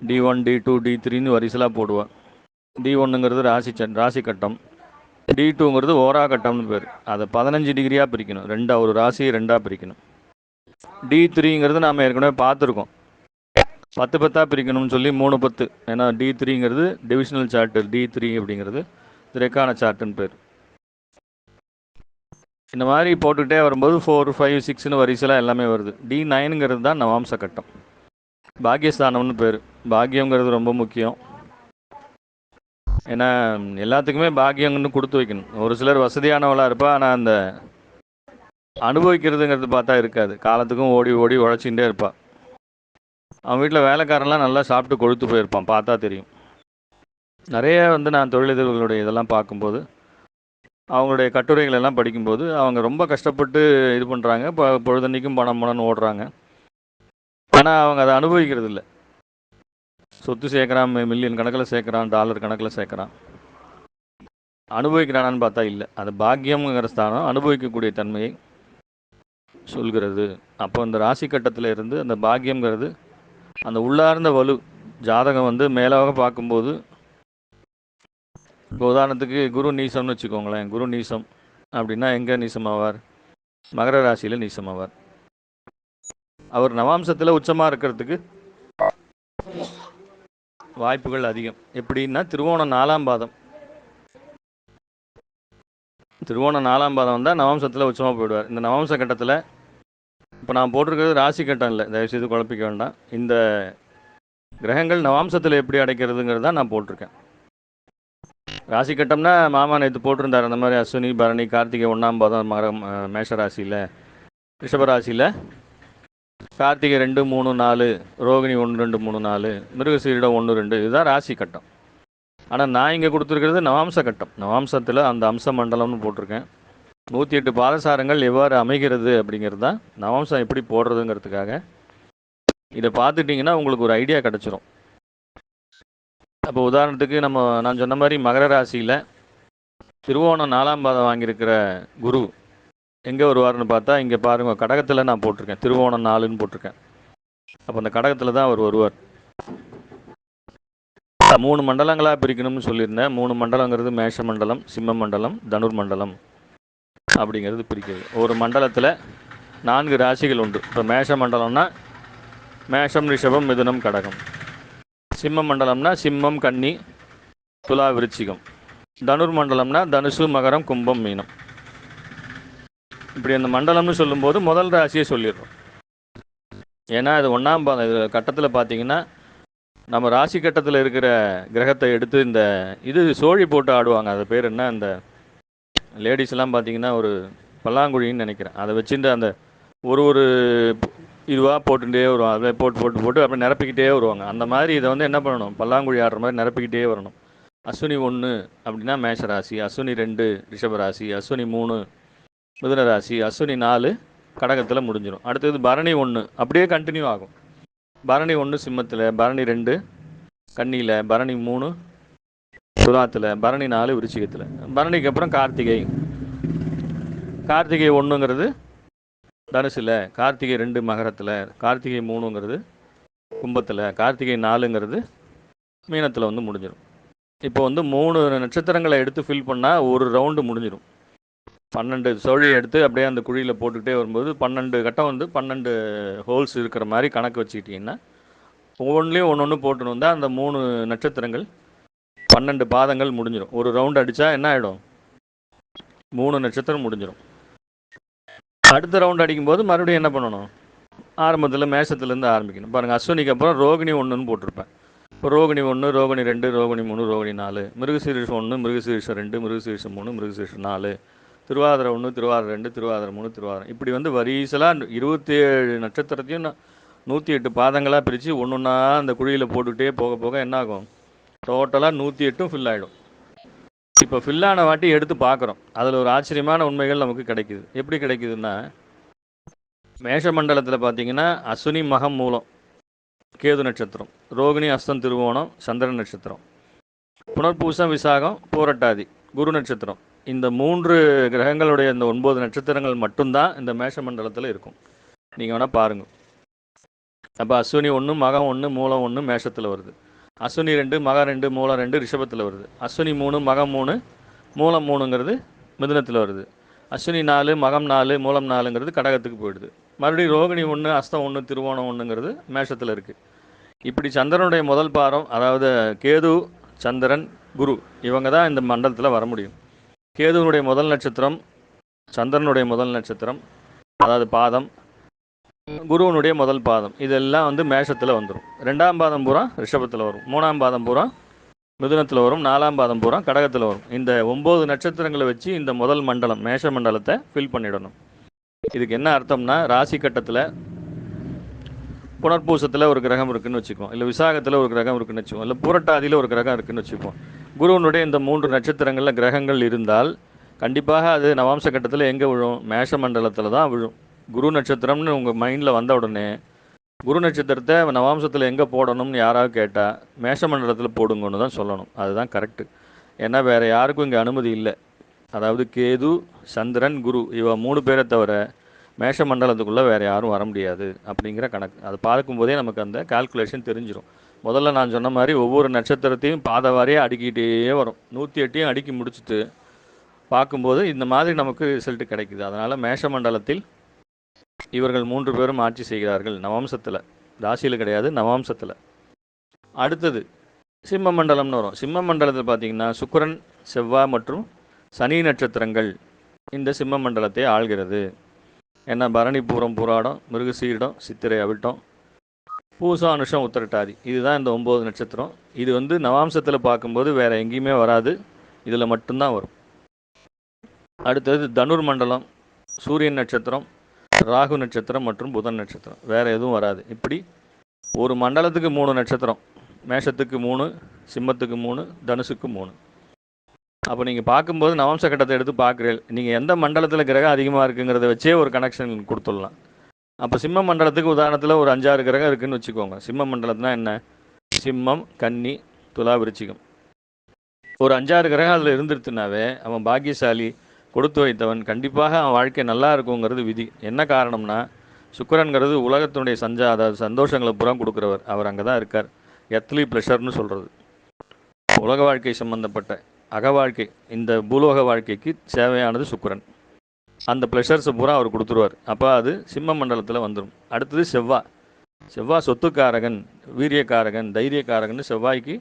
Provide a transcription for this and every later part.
D1 D2 D3ன்னு வரிசலாக போடுவாள். D1ங்கிறது ராசி கட்டம், D2ங்கிறது ஓரா கட்டம்னு பேர். அதை 15 டிகிரியாக பிரிக்கணும், ஒரு ராசியை 2ஆக பிரிக்கணும். D3ங்கிறது நாம் ஏற்கனவே பார்த்துருக்கோம், 10 பிரிக்கணும்னு சொல்லி 3 10. ஏன்னா D3ங்கிறது டிவிஷனல் சார்ட்டு, D3 அப்படிங்கிறது திரைக்கான சார்ட்டுன்னு பேர். இந்த மாதிரி போட்டுக்கிட்டே வரும்போது 4 5 6ன்னு வரிசையில் எல்லாமே வருது. D9ங்கிறது தான் நவாம்ச கட்டம், பாக்கியஸ்தானம்னு பேர். பாக்கியங்கிறது ரொம்ப முக்கியம். ஏன்னா எல்லாத்துக்குமே பாக்கியங்கன்னு கொடுத்து வைக்கணும். ஒரு சிலர் வசதியானவளாக இருப்பா, ஆனால் அந்த அனுபவிக்கிறதுங்கிறது பார்த்தா இருக்காது. காலத்துக்கும் ஓடி ஓடி உழைச்சிக்கிட்டே இருப்பாள். அவன் வீட்டில் வேலைக்காரன்லாம் நல்லா சாப்பிட்டு கொழுத்து போயிருப்பான், பார்த்தா தெரியும். நிறைய நான் தொழிலதிபர்களுடைய இதெல்லாம் பார்க்கும்போது, அவங்களுடைய கட்டுரைகள் எல்லாம் படிக்கும்போது, அவங்க ரொம்ப கஷ்டப்பட்டு இது பண்ணுறாங்க. இப்போ பொழுதன்னைக்கும் பணம்னு ஓடுறாங்க, ஆனால் அவங்க அதை அனுபவிக்கிறது இல்லை. சொத்து சேர்க்குறான், மில்லியன் கணக்கில் சேர்க்குறான், டாலர் கணக்கில் சேர்க்குறான், அனுபவிக்கிறானான்னு பார்த்தா இல்லை. அது பாக்கியம்ங்கிற ஸ்தானம் அனுபவிக்கக்கூடிய தன்மையை சொல்கிறது. அப்போ அந்த ராசி கட்டத்தில் இருந்து அந்த பாக்கியங்கிறது அந்த உள்ளார்ந்த வலு ஜாதகம் மேலாக பார்க்கும்போது, இப்போ உதாரணத்துக்கு குரு நீசம்னு வச்சுக்கோங்களேன். குரு நீசம் அப்படின்னா எங்கே நீசமாவார்? மகர ராசியில் நீசமாவார். அவர் நவாம்சத்தில் உச்சமாக இருக்கிறதுக்கு வாய்ப்புகள் அதிகம். எப்படின்னா திருவோணம் 4ஆம் பாதம், திருவோணம் 4ஆம் பாதம் வந்தால் நவாம்சத்தில் உச்சமாக போயிடுவார். இந்த நவாம்ச கட்டத்தில் இப்போ நான் போட்டிருக்கிறது ராசி கட்டம் இல்லை, தயவுசெய்து குழப்பிக்க வேண்டாம். இந்த கிரகங்கள் நவாம்சத்தில் எப்படி அடைக்கிறதுங்கிறது தான் நான் போட்டிருக்கேன். ராசி கட்டம்னா மாமா நேற்று போட்டிருந்தார், அந்த மாதிரி அஸ்வினி பரணி கார்த்திகை 1ஆம் பாதம் மேஷ ராசியில், ரிஷபராசியில் கார்த்திகை 2 3 4, ரோகிணி 1 2 3 4, மிருகசீரிடம் 1 2, இதுதான் ராசி கட்டம். ஆனால் நான் இங்கே கொடுத்துருக்கிறது நவாம்ச கட்டம். நவாம்சத்தில் அந்த அம்ச மண்டலம்னு போட்டிருக்கேன். 108 பாதசாரங்கள் எவ்வாறு அமைகிறது அப்படிங்கிறது தான் நவாம்சம் எப்படி போடுறதுங்கிறதுக்காக. இதை பார்த்துட்டிங்கன்னா உங்களுக்கு ஒரு ஐடியா கிடச்சிரும். அப்போ உதாரணத்துக்கு நான் சொன்ன மாதிரி மகர ராசியில் திருவோணம் 4ஆம் பாதம் வாங்கியிருக்கிற குரு எங்கே வருவார்னு பார்த்தா, இங்கே பாருங்கள், கடகத்தில் நான் போட்டிருக்கேன், திருவோணம் 4ன்னு போட்டிருக்கேன். அப்போ அந்த கடகத்தில் தான் அவர் வருவார். 3 மண்டலங்களாக பிரிக்கணும்னு சொல்லியிருந்தேன். 3 மண்டலங்கிறது மேஷ மண்டலம், சிம்ம மண்டலம், தனுர் மண்டலம் அப்படிங்கிறது பிரிக்கிறது. ஒரு மண்டலத்தில் 4 ராசிகள் உண்டு. இப்போ மேஷ மண்டலம்னா மேஷம், ரிஷபம், மிதுனம், கடகம். சிம்ம மண்டலம்னா சிம்மம், கன்னி, துலா, விருச்சிகம். தனுர் மண்டலம்னா தனுசு, மகரம், கும்பம், மீனம். இப்படி அந்த மண்டலம்னு சொல்லும்போது முதல் ராசியை சொல்லிடுறோம். ஏன்னா அது 1ஆம் கட்டத்தில் பார்த்தீங்கன்னா, நம்ம ராசி கட்டத்தில் இருக்கிற கிரகத்தை எடுத்து இது சோழி போட்டு ஆடுவாங்க. அது பேர் என்ன, அந்த லேடிஸ்லாம் பார்த்தீங்கன்னா ஒரு பல்லாங்குழின்னு நினைக்கிறேன், அதை வச்சுட்டு அந்த ஒரு இதுவாக போட்டுகிட்டே வருவாங்க. அதில் போட்டு போட்டு போட்டு அப்படியே நிரப்பிக்கிட்டே வருவாங்க. அந்த மாதிரி இதை என்ன பண்ணணும், பல்லாங்குழி ஆடுற மாதிரி நிரப்பிக்கிட்டே வரணும். அஸ்வினி 1 அப்படின்னா மேஷராசி, அஸ்வினி 2 ரிஷபராசி, அஸ்வினி 3 மிதுன ராசி, அஸ்வினி 4 கடகத்தில் முடிஞ்சிடும். அடுத்தது பரணி 1 அப்படியே கண்டினியூ ஆகும். பரணி 1 சிம்மத்தில், பரணி 2 கன்னியில், பரணி 3 துலாத்தில், பரணி 4 விருச்சிகத்தில். பரணிக்கு அப்புறம் கார்த்திகை. கார்த்திகை 1ங்கிறது தனுசில், கார்த்திகை 2 மகரத்தில், கார்த்திகை 3ங்கிறது கும்பத்தில், கார்த்திகை 4ங்கிறது மீனத்தில் முடிஞ்சிடும். இப்போ 3 நட்சத்திரங்களை எடுத்து ஃபில் பண்ணால் ஒரு ரவுண்டு முடிஞ்சிடும். 12 சோழியை எடுத்து அப்படியே அந்த குழியில் போட்டுக்கிட்டே வரும்போது 12 கட்டம் 12 ஹோல்ஸ் இருக்கிற மாதிரி கணக்கு வச்சுக்கிட்டிங்கன்னா, ஒவ்வொன்றுலேயும் ஒன்று போட்டுன்னு வந்தால் அந்த 3 நட்சத்திரங்கள் 12 பாதங்கள் முடிஞ்சிடும். ஒரு ரவுண்டு அடித்தா என்ன ஆகிடும், 3 நட்சத்திரம் முடிஞ்சிடும். அடுத்த ரவுண்ட் அடிக்கும்போது மறுபடியும் என்ன பண்ணணும், ஆரம்பத்தில் மேஷத்துலேருந்து ஆரம்பிக்கணும். பாருங்கள், அஸ்வினிக்கு அப்புறம் ரோகிணி 1ன்னு போட்டிருப்பேன். இப்போ ரோகிணி 1, ரோகிணி 2, ரோகிணி 3, ரோகிணி 4, மிருகசீரிஷம் 1, மிருகசீரிஷம் 2, மிருகசீரிஷம் 3, மிருகசீரிஷம் 4, திருவாதிரை 1, திருவாதிரை 2, திருவாதிரை 3, திருவாதிரை. இப்படி வரிசலாக 27 நட்சத்திரத்தையும் 108 பாதங்களாக பிரித்து ஒன்றா அந்த குழியில் போட்டுக்கிட்டே போக போக என்னாகும், டோட்டலாக 108ம் ஃபில் ஆகிடும். இப்போ ஃபில்லான வாட்டி எடுத்து பார்க்குறோம். அதில் ஒரு ஆச்சரியமான உண்மைகள் நமக்கு கிடைக்குது. எப்படி கிடைக்குதுன்னா, மேஷ மண்டலத்தில் பார்த்தீங்கன்னா அஸ்வினி மகம் மூலம் கேது நட்சத்திரம், ரோகிணி அஸ்தம் திருவோணம் சந்திரன் நட்சத்திரம், புனர்பூசம் விசாகம் பூரட்டாதி குரு நட்சத்திரம். இந்த 3 கிரகங்களுடைய இந்த 9 நட்சத்திரங்கள் மட்டும்தான் இந்த மேஷ மண்டலத்தில் இருக்கும். நீங்கள் வேணால் பாருங்கள். அப்போ அஸ்வினி 1, மகம் 1, மூலம் 1 மேஷத்தில் வருது. அஸ்வினி 2, மகம் 2, மூலம் 2 ரிஷபத்தில் வருது. அஸ்வினி 3, மகம் 3, மூலம் 3ங்கிறது மிதுனத்தில் வருது. அஸ்வினி 4, மகம் 4, மூலம் 4ங்கிறது கடகத்துக்கு போயிடுது. மறுபடியும் ரோகிணி 1, அஸ்தம் 1, திருவோணம் 1ங்கிறது மேஷத்தில் இருக்குது. இப்படி சந்திரனுடைய முதல் பாரம், அதாவது கேது, சந்திரன், குரு, இவங்க தான் இந்த மண்டலத்தில் வர முடியும். கேதுவனுடைய முதல் நட்சத்திரம், சந்திரனுடைய முதல் நட்சத்திரம், அதாவது பாதம், குருவனுடைய முதல் பாதம், இதெல்லாம் வந்து மேஷத்தில் வந்துடும். 2ஆம் பாதம் பூரா ரிஷபத்தில் வரும். 3ஆம் பாதம் பூரா மிதுனத்தில் வரும். 4ஆம் பாதம் பூரா கடகத்தில் வரும். இந்த 9 நட்சத்திரங்களை வச்சு இந்த முதல் மண்டலம் மேஷ மண்டலத்தை ஃபில் பண்ணிடணும். இதுக்கு என்ன அர்த்தம்னா, ராசி கட்டத்தில் புனர்பூசத்தில் ஒரு கிரகம் இருக்குதுன்னு வச்சுக்குவோம், இல்லை விசாகத்தில் ஒரு கிரகம் இருக்குதுன்னு வச்சுக்குவோம், இல்லை புரட்டாதியில் ஒரு கிரகம் இருக்குதுன்னு வச்சுக்குவோம். குருவனுடைய இந்த 3 நட்சத்திரங்களில் கிரகங்கள் இருந்தால் கண்டிப்பாக அது நவாம்ச கட்டத்தில் எங்கே விழும்? மேஷ மண்டலத்தில் தான் விழும். குரு நட்சத்திரம்னு உங்கள் மைண்டில் வந்த உடனே குரு நட்சத்திரத்தை நவாம்சத்தில் எங்கே போடணும்னு யாராவது கேட்டால் மேஷ மண்டலத்தில் போடுங்கன்னு தான் சொல்லணும். அதுதான் கரெக்டு. ஏன்னா வேறு யாருக்கும் இங்கே அனுமதி இல்லை. அதாவது கேது, சந்திரன், குரு, இவ 3 பேரை தவிர மேஷ மண்டலத்துக்குள்ளே வேறு யாரும் வர முடியாது அப்படிங்கிற கணக்கு. அது பார்க்கும்போதே நமக்கு அந்த கால்குலேஷன் தெரிஞ்சிடும். முதல்ல நான் சொன்ன மாதிரி ஒவ்வொரு நட்சத்திரத்தையும் பாதை வாரியாக அடுக்கிட்டே வரும். 108யும் அடுக்கி முடிச்சுட்டு பார்க்கும்போது இந்த மாதிரி நமக்கு ரிசல்ட் கிடைக்குது. அதனால் மேஷ மண்டலத்தில் இவர்கள் 3 பேரும் ஆட்சி செய்கிறார்கள். நவாம்சத்தில், ராசியில் கிடையாது, நவாம்சத்தில். அடுத்தது சிம்ம மண்டலம்னு வரும். சிம்ம மண்டலத்தில் பார்த்திங்கன்னா சுக்கிரன், செவ்வாய் மற்றும் சனி நட்சத்திரங்கள் இந்த சிம்ம மண்டலத்தை ஆள்கிறது. ஏன்னா பரணி, பூரம், புராடம், மிருகசீரிடம், சித்திரை, அவிட்டம், பூசம், அனுஷம், உத்திரட்டாதி, இதுதான் இந்த 9 நட்சத்திரம். இது வந்து நவாம்சத்தில் பார்க்கும்போது வேறு எங்கேயுமே வராது, இதில் மட்டும்தான் வரும். அடுத்தது தனுர் மண்டலம், சூரியன் நட்சத்திரம், ராகு நட்சத்திரம் மற்றும் புதன் நட்சத்திரம், வேறு எதுவும் வராது. இப்படி ஒரு மண்டலத்துக்கு 3 நட்சத்திரம், மேஷத்துக்கு 3, சிம்மத்துக்கு 3, தனுசுக்கு 3. அப்போ நீங்கள் பார்க்கும்போது நவம்ச கட்டத்தை எடுத்து பார்க்குறீர்கள், நீங்கள் எந்த மண்டலத்தில் கிரகம் அதிகமாக இருக்குங்கிறத வச்சே ஒரு கனெக்ஷன் கொடுத்துடலாம். அப்போ சிம்ம மண்டலத்துக்கு உதாரணத்தில் ஒரு 5-6 கிரகம் இருக்குதுன்னு வச்சுக்கோங்க. சிம்ம மண்டலம்னா என்ன? சிம்மம், கன்னி, துலா, விருச்சிகம், ஒரு 5-6 கிரகம் அதில் இருந்துருத்துனாவே அவன் பாக்கியசாலி, கொடுத்து வைத்தவன். கண்டிப்பாக அவன் வாழ்க்கை நல்லா இருக்குங்கிறது விதி. என்ன காரணம்னா, சுக்கிரன்கிறது உலகத்தினுடைய அதாவது சந்தோஷங்களை புறம் கொடுக்குறவர். அவர் அங்கே தான் இருக்கார். எர்த்லி ப்ளஷர்னு சொல்கிறது, உலக வாழ்க்கை சம்பந்தப்பட்ட அக வாழ்க்கை, இந்த பூலோக வாழ்க்கைக்கு சேவையானது சுக்கிரன். அந்த ப்ளஷர்ஸை பூரா அவர் கொடுத்துருவார். அப்போ அது சிம்ம மண்டலத்தில் வந்துடும். அடுத்தது செவ்வாய். செவ்வாய் சொத்துக்காரகன், வீரியக்காரகன், தைரியக்காரகன். செவ்வாய்க்கு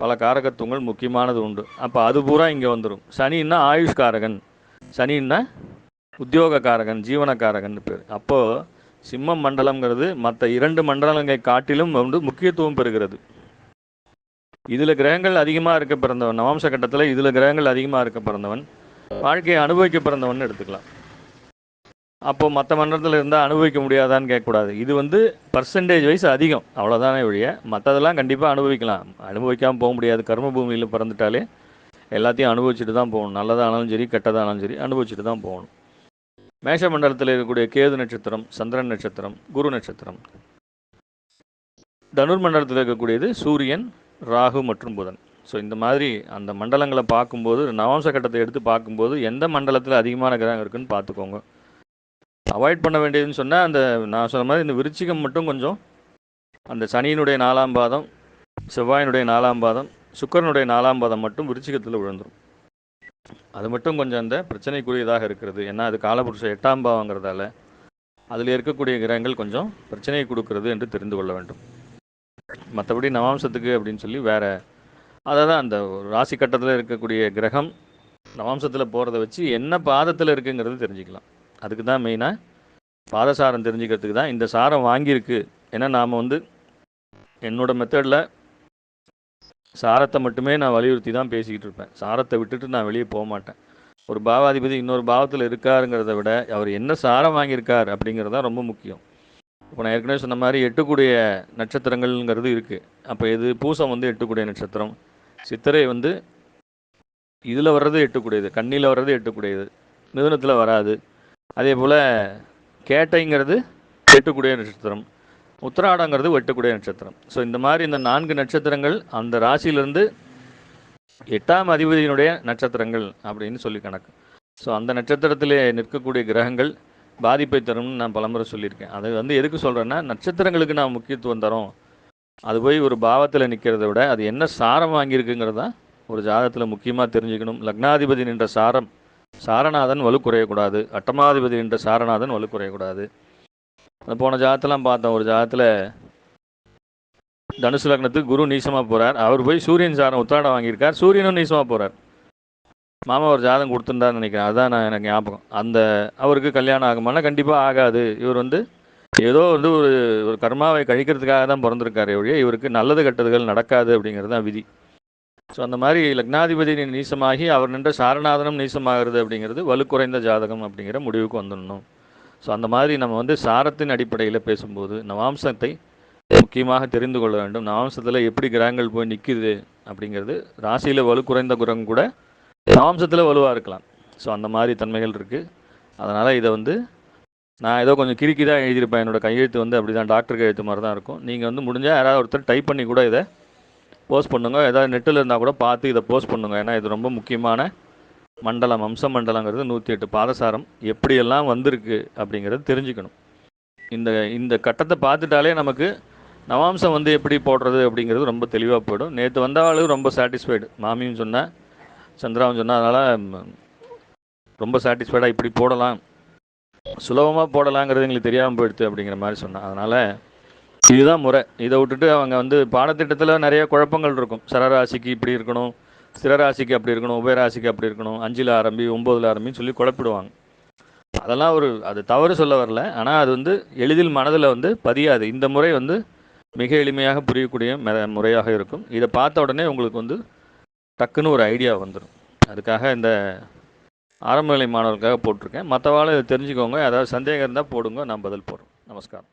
பல காரகத்துவங்கள் முக்கியமானது உண்டு. அப்போ அது பூரா இங்கே வந்துடும். சனின்னா ஆயுஷ்காரகன், சனின்னா உத்தியோகக்காரகன், ஜீவனக்காரகன் பேர். அப்போது சிம்ம மண்டலங்கிறது மற்ற 2 மண்டலங்களை காட்டிலும் வந்து முக்கியத்துவம் பெறுகிறது. இதில் கிரகங்கள் அதிகமாக இருக்க பிறந்தவன், நவாம்ச கட்டத்தில் இதில் கிரகங்கள் அதிகமாக இருக்க பிறந்தவன், வாழ்க்கையை அனுபவிக்க பிறந்தவன் எடுத்துக்கலாம். அப்போது மற்ற மண்டலத்தில் இருந்தால் அனுபவிக்க முடியாதான்னு கேட்கக்கூடாது. இது வந்து பர்சன்டேஜ் வைஸ் அதிகம், அவ்வளோதானே ஒழிய மற்றதெல்லாம் கண்டிப்பாக அனுபவிக்கலாம். அனுபவிக்காமல் போக முடியாது. கர்ம பூமியில் பிறந்துட்டாலே எல்லாத்தையும் அனுபவிச்சுட்டு தான் போகணும். நல்லதானாலும் சரி, கெட்டதானாலும் சரி, அனுபவிச்சுட்டு தான் போகணும். மேஷ மண்டலத்தில் இருக்கக்கூடிய கேது நட்சத்திரம், சந்திரன் நட்சத்திரம், குரு நட்சத்திரம். தனுர் மண்டலத்தில் இருக்கக்கூடியது சூரியன், ராகு மற்றும் புதன். ஸோ இந்த மாதிரி அந்த மண்டலங்களை பார்க்கும்போது, நவாம்ச கட்டத்தை எடுத்து பார்க்கும்போது எந்த மண்டலத்தில் அதிகமான கிரகம் இருக்குதுன்னு பார்த்துக்கோங்க. அவாய்ட் பண்ண வேண்டியதுன்னு சொன்னால், அந்த நான் சொன்ன மாதிரி இந்த விருச்சிகம் மட்டும் கொஞ்சம், அந்த சனியினுடைய 4ஆம் பாதம், செவ்வாயினுடைய 4ஆம் பாதம், சுக்கிரனுடைய 4ஆம் பாதம் மட்டும் விருச்சிகத்தில் விழுந்துடும். அது மட்டும் கொஞ்சம் அந்த பிரச்சனைக்குரியதாக இருக்கிறது. ஏன்னா அது காலபுருஷ 8ஆம் பாவங்கிறதால அதில் இருக்கக்கூடிய கிரகங்கள் கொஞ்சம் பிரச்சனையை கொடுக்கிறது என்று தெரிந்து கொள்ள வேண்டும். மற்றபடி நவாம்சத்துக்கு அப்படின்னு சொல்லி வேறு, அதாவது அந்த ராசி கட்டத்தில் இருக்கக்கூடிய கிரகம் நவாம்சத்தில் போகிறத வச்சு என்ன பாதத்தில் இருக்குங்கிறது தெரிஞ்சுக்கலாம். அதுக்கு தான் மெயினாக பாதசாரம் தெரிஞ்சுக்கிறதுக்கு தான் இந்த சாரம் வாங்கியிருக்கு. ஏன்னா நாம் வந்து என்னோடய மெத்தடில் சாரத்தை மட்டுமே நான் வலியுறுத்தி தான் பேசிக்கிட்டு இருப்பேன். சாரத்தை விட்டுட்டு நான் வெளியே போக மாட்டேன். ஒரு பாவாதிபதி இன்னொரு பாவத்தில் இருக்காருங்கிறத விட அவர் என்ன சாரம் வாங்கியிருக்கார் அப்படிங்கிறது தான் ரொம்ப முக்கியம். இப்போ நான் ஏற்கனவே சொன்ன மாதிரி 8 நட்சத்திரங்கள்ங்கிறது இருக்குது. அப்போ இது பூசம் வந்து 8 நட்சத்திரம், சித்திரை வந்து இதில் வர்றது 8, கன்னியில் வர்றது 8, மிதுனத்தில் வராது. அதே போல் கேட்டைங்கிறது 8 நட்சத்திரம், உத்திராடங்கிறது 8 நட்சத்திரம். ஸோ இந்த மாதிரி இந்த 4 நட்சத்திரங்கள் அந்த ராசியிலிருந்து 8ஆம் அதிபதியினுடைய நட்சத்திரங்கள் அப்படின்னு சொல்லி கணக்கு. ஸோ அந்த நட்சத்திரத்திலே நிற்கக்கூடிய கிரகங்கள் பாதிப்பை தரும்னு நான் பலமுறை சொல்லியிருக்கேன். அது வந்து எதுக்கு சொல்கிறேன்னா, நட்சத்திரங்களுக்கு நான் முக்கியத்துவம் தரோம். அது போய் ஒரு பாவத்தில் நிற்கிறத விட அது என்ன சாரம் வாங்கியிருக்குங்கிறது தான் ஒரு ஜாதகத்தில் முக்கியமாக தெரிஞ்சுக்கணும். லக்னாதிபதி நின்ற சாரம் சாரநாதன் வலு குறையக்கூடாது, அட்டமாதிபதி நின்ற சாரநாதன் வலு குறையக்கூடாது. அந்த போன ஜாதகத்தெல்லாம் பார்த்தோம். ஒரு ஜாதகத்தில் தனுசு லக்னத்துக்கு குரு நீசமாக போகிறார். அவர் போய் சூரியன் சாரம் உத்திராடம் வாங்கியிருக்கார், சூரியனும் நீசமாக போகிறார். மாமா ஒரு ஜாதகம் கொடுத்துருந்தான்னு நினைக்கிறேன், அதுதான் நான் எனக்கு ஞாபகம். அந்த அவருக்கு கல்யாணம் ஆகுமானா கண்டிப்பாக ஆகாது. இவர் வந்து ஏதோ வந்து ஒரு கர்மாவை கழிக்கிறதுக்காக தான் பிறந்திருக்காரு ஒழிய இவருக்கு நல்லது கெட்டதுகள் நடக்காது அப்படிங்கிறது தான் விதி. ஸோ அந்த மாதிரி லக்னாதிபதி நீசமாகி அவர் நின்ற சாரநாதனம் நீசமாகிறது அப்படிங்கிறது வலு குறைந்த ஜாதகம் அப்படிங்கிற முடிவுக்கு வந்துடணும். ஸோ அந்த மாதிரி நம்ம வந்து சாரத்தின் அடிப்படையில் பேசும்போது நவாம்சத்தை முக்கியமாக தெரிந்து கொள்ள வேண்டும். நவாம்சத்தில் எப்படி கிரகங்கள் போய் நிற்குது அப்படிங்கிறது, ராசியில் வலு குறைந்த கிரகம் கூட நவாம்சத்தில் வலுவாக இருக்கலாம். ஸோ அந்த மாதிரி தன்மைகள் இருக்குது. அதனால் இதை வந்து நான் ஏதோ கொஞ்சம் கிறுக்கி தான் எழுதியிருப்பேன். என்னோடய கையெழுத்து வந்து அப்படி தான் டாக்டருக்கு எழுத்து மாதிரி தான் இருக்கும். நீங்கள் வந்து முடிஞ்சால் யாராவது ஒருத்தர் டைப் பண்ணி கூட இதை போஸ்ட் பண்ணுங்க. ஏதாவது நெட்டில் இருந்தால் கூட பார்த்து இதை போஸ்ட் பண்ணுங்க. ஏன்னா இது ரொம்ப முக்கியமான மண்டலம். அம்ச மண்டலங்கிறது 108 பாதசாரம் எப்படியெல்லாம் வந்திருக்கு அப்படிங்கிறது தெரிஞ்சுக்கணும். இந்த இந்த கட்டத்தை பார்த்துட்டாலே நமக்கு நவாம்சம் வந்து எப்படி போடுறது அப்படிங்கிறது ரொம்ப தெளிவாக போயிடும். நேற்று வந்தவாளுக்கு ரொம்ப சாட்டிஸ்ஃபைடு, மாமியும் சொன்னேன், சந்திராவும் சொன்னால், அதனால் ரொம்ப சாட்டிஸ்ஃபைடாக இப்படி போடலாம், சுலபமாக போடலாங்கிறது எங்களுக்கு தெரியாமல் போயிடுது அப்படிங்கிற மாதிரி சொன்னேன். அதனால் இதுதான் முறை. இதை விட்டுட்டு அவங்க வந்து பாடத்திட்டத்தில் நிறைய குழப்பங்கள் இருக்கும். சரராசிக்கு இப்படி இருக்கணும், ஸ்திரராசிக்கு அப்படி இருக்கணும், உபயராசிக்கு அப்படி இருக்கணும், 5ல் ஆரம்பி 9ல் ஆரம்பின்னு சொல்லி குழப்பிடுவாங்க. அதெல்லாம் அது தவறு சொல்ல வரல. ஆனால் அது வந்து எளிதில் மனதில் வந்து பதியாது. இந்த முறை வந்து மிக எளிமையாக புரியக்கூடிய முறையாக இருக்கும். இதை பார்த்த உடனே உங்களுக்கு வந்து டக்குன்னு ஒரு ஐடியா வந்துடும். அதுக்காக இந்த ஆரம்ப நிலை மாணவர்களுக்காக போட்டிருக்கேன். மற்றவாளும் இதை தெரிஞ்சுக்கோங்க. ஏதாவது சந்தேகம் இருந்தால் போடுங்க, நான் பதில் போடுறேன். நமஸ்காரம்.